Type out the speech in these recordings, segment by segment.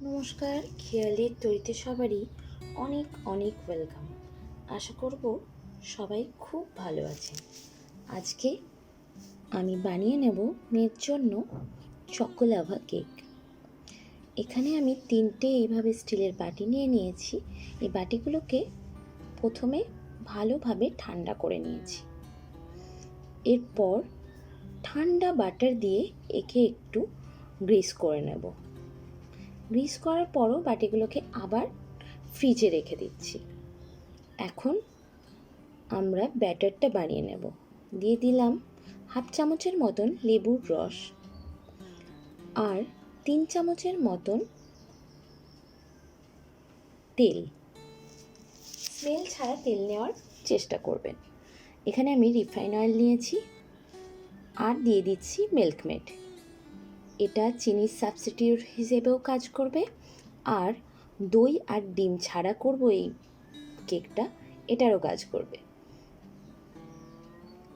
নমস্কার, খেয়ালের তৈরিতে সবারই অনেক অনেক ওয়েলকাম। আশা করব সবাই খুব ভালো আছেন। আজকে আমি বানিয়ে নেব মেয়ের জন্য চকোলাভা কেক। এখানে আমি 3টে এইভাবে স্টিলের বাটি নিয়ে নিয়েছি। এই বাটিগুলোকে প্রথমে ভালোভাবে ঠান্ডা করে নিয়েছি। এরপর ঠান্ডা বাটার দিয়ে একে একটু গ্রিস করে নেব। গ্রিস করার পরও বাটিগুলোকে আবার ফ্রিজে রেখে দিচ্ছি। এখন আমরা ব্যাটারটা বানিয়ে নেব। দিয়ে দিলাম হাফ চামচের মতন লেবুর রস আর 3 চামচের মতন তেল। স্মেল ছাড়া তেল নেওয়ার চেষ্টা করবেন। এখানে আমি রিফাইন অয়েল নিয়েছি আর দিয়ে দিচ্ছি মিল্কমেড। এটা চিনির সাবস্টিটিউট হিসেবেও কাজ করবে, আর দই আর ডিম ছাড়া করব এই কেকটা, এটারও কাজ করবে।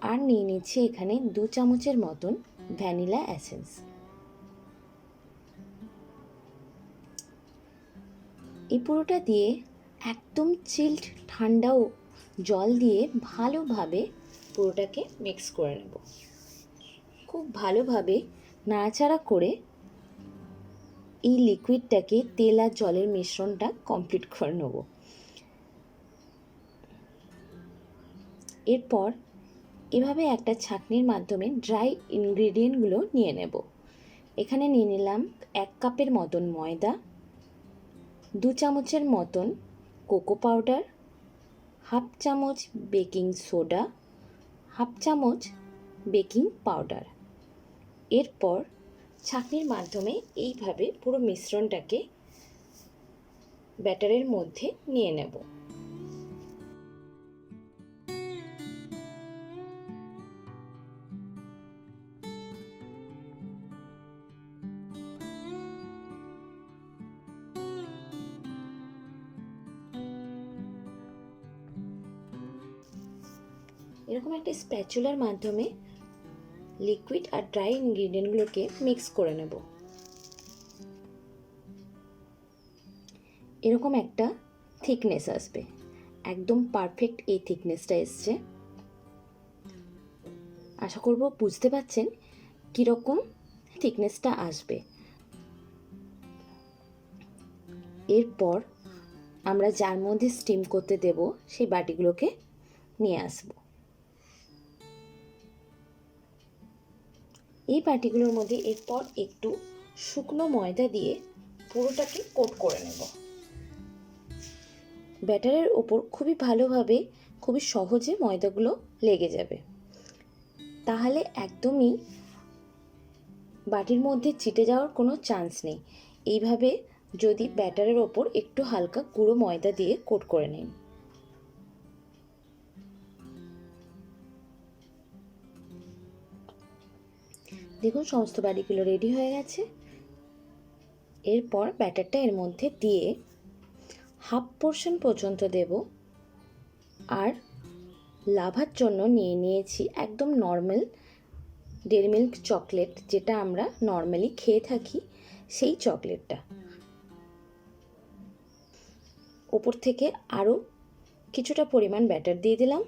আর নিয়ে নিচ্ছি এখানে 2 চামচের মতন ভ্যানিলা এসেন্স। এই পুরোটা দিয়ে একদম চিল্ড ঠান্ডা জল দিয়ে ভালোভাবে পুরোটাকে মিক্স করে নেব। খুব ভালোভাবে নাড়াচাড়া করে এই লিকুইডটাকে তেল আর জলের মিশ্রণটা কমপ্লিট করে নেব। এরপর এভাবে একটা ছাঁকনির মাধ্যমে ড্রাই ইনগ্রেডিয়েন্টগুলো নিয়ে নেব। এখানে নিয়ে নিলাম 1 কাপের মতন ময়দা, 2 চামচের মতন কোকো পাউডার, হাফ চামচ বেকিং সোডা, হাফ চামচ বেকিং পাউডার। এরপর ছাঁকনির মাধ্যমে এইভাবে পুরো মিশ্রণটাকে ব্যাটারের মধ্যে নিয়ে নেব। এরকম একটা স্প্যাচুলার মাধ্যমে লিকুইড আর ড্রাই ইনগ্রেডিয়েন্টগুলোকে মিক্স করে নেব। এরকম একটা থিকনেস আসবে, একদম পারফেক্ট এই থিকনেসটা এসছে। আশা করব বুঝতে পারছেন কীরকম থিকনেসটা আসবে। এরপর আমরা যার মধ্যে স্টিম করতে দেব সেই বাটিগুলোকে নিয়ে আসব। এই বাটিগুলোর মধ্যে এরপর একটু শুকনো ময়দা দিয়ে পুরোটাকে কোট করে নেব। ব্যাটারের ওপর খুবই ভালোভাবে, খুবই সহজে ময়দাগুলো লেগে যাবে। তাহলে একদমই বাটির মধ্যে চিটে যাওয়ার কোনো চান্স নেই। এইভাবে যদি ব্যাটারের ওপর একটু হালকা গুঁড়ো ময়দা দিয়ে কোট করে নিন। দেখুন সমস্ত বাটিগুলো রেডি হয়ে গেছে। এরপর ব্যাটারটা এর মধ্যে দিয়ে হাফ পোর্শন পর্যন্ত দেব। আর লাভার জন্য নিয়ে নিয়েছি একদম নর্মাল ডেয়ারি মিল্ক চকলেট, যেটা আমরা নর্মালি খেয়ে থাকি, সেই চকলেটটা। ওপর থেকে আরও কিছুটা পরিমাণ ব্যাটার দিয়ে দিলাম।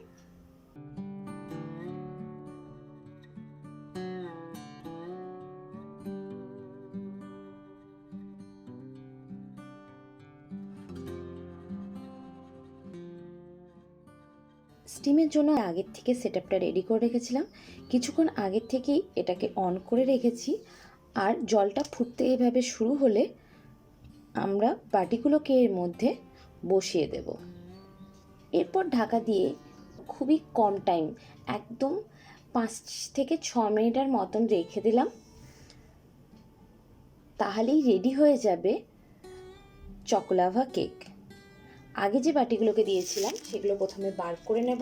স্টিমের জন্য আগের থেকে সেটআপটা রেডি করে রেখেছিলাম। কিছুক্ষণ আগের থেকেই এটাকে অন করে রেখেছি। আর জলটা ফুটতে এভাবে শুরু হলে আমরা বাটিগুলোকে এর মধ্যে বসিয়ে দেব। এরপর ঢাকা দিয়ে খুবই কম টাইম, একদম 5 থেকে 6 মিনিটের মতন রেখে দিলাম। তাহলেই রেডি হয়ে যাবে চকোলাভা কেক। আগে যে বাটিগুলোকে দিয়েছিলাম সেগুলো প্রথমে বার করে নেব।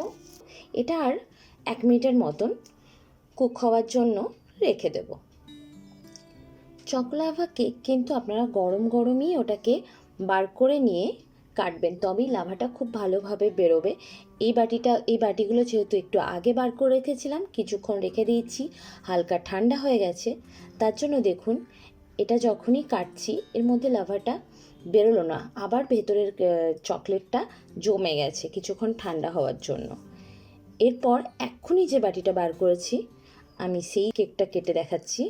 এটা আর 1 মিনিটের মতন কুক হওয়ার জন্য রেখে দেব। চকোলাভা কেক কিন্তু আপনারা গরম গরমই ওটাকে বার করে নিয়ে কাটবেন, তবেই লাভাটা খুব ভালোভাবে বেরোবে। এই বাটিগুলো যেহেতু একটু আগে বার করে রেখেছিলাম, কিছুক্ষণ রেখে দিয়েছি, হালকা ঠান্ডা হয়ে গেছে, তার জন্য দেখুন এটা যখনই কাটছি এর মধ্যে লাভাটা বেরোলো না, আবার ভেতরের চকলেটটা জমে গেছে কিছুক্ষণ ঠান্ডা হওয়ার জন্য। এরপর এক্ষুনি যে বাটিটা বার করেছি আমি সেই কেকটা কেটে দেখাচ্ছি।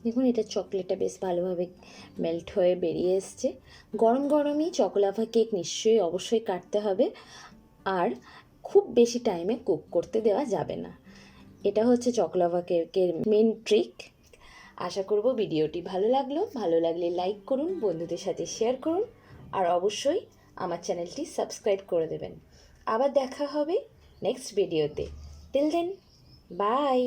দেখুন এটা চকলেটটা বেশ ভালোভাবে মেল্ট হয়ে বেরিয়ে এসছে। গরম গরমই চকোলাভা কেক নিশ্চয়ই অবশ্যই কাটতে হবে, আর খুব বেশি টাইমে কুক করতে দেওয়া যাবে না। এটা হচ্ছে চকোলাভা কেকের মেন ট্রিক। আশা করব ভিডিওটি ভালো লাগলে লাইক করুন, বন্ধুদের সাথে শেয়ার করুন, আর অবশ্যই আমার চ্যানেলটি সাবস্ক্রাইব করে দেবেন। আবার দেখা হবে নেক্সট ভিডিওতে। Till then, by.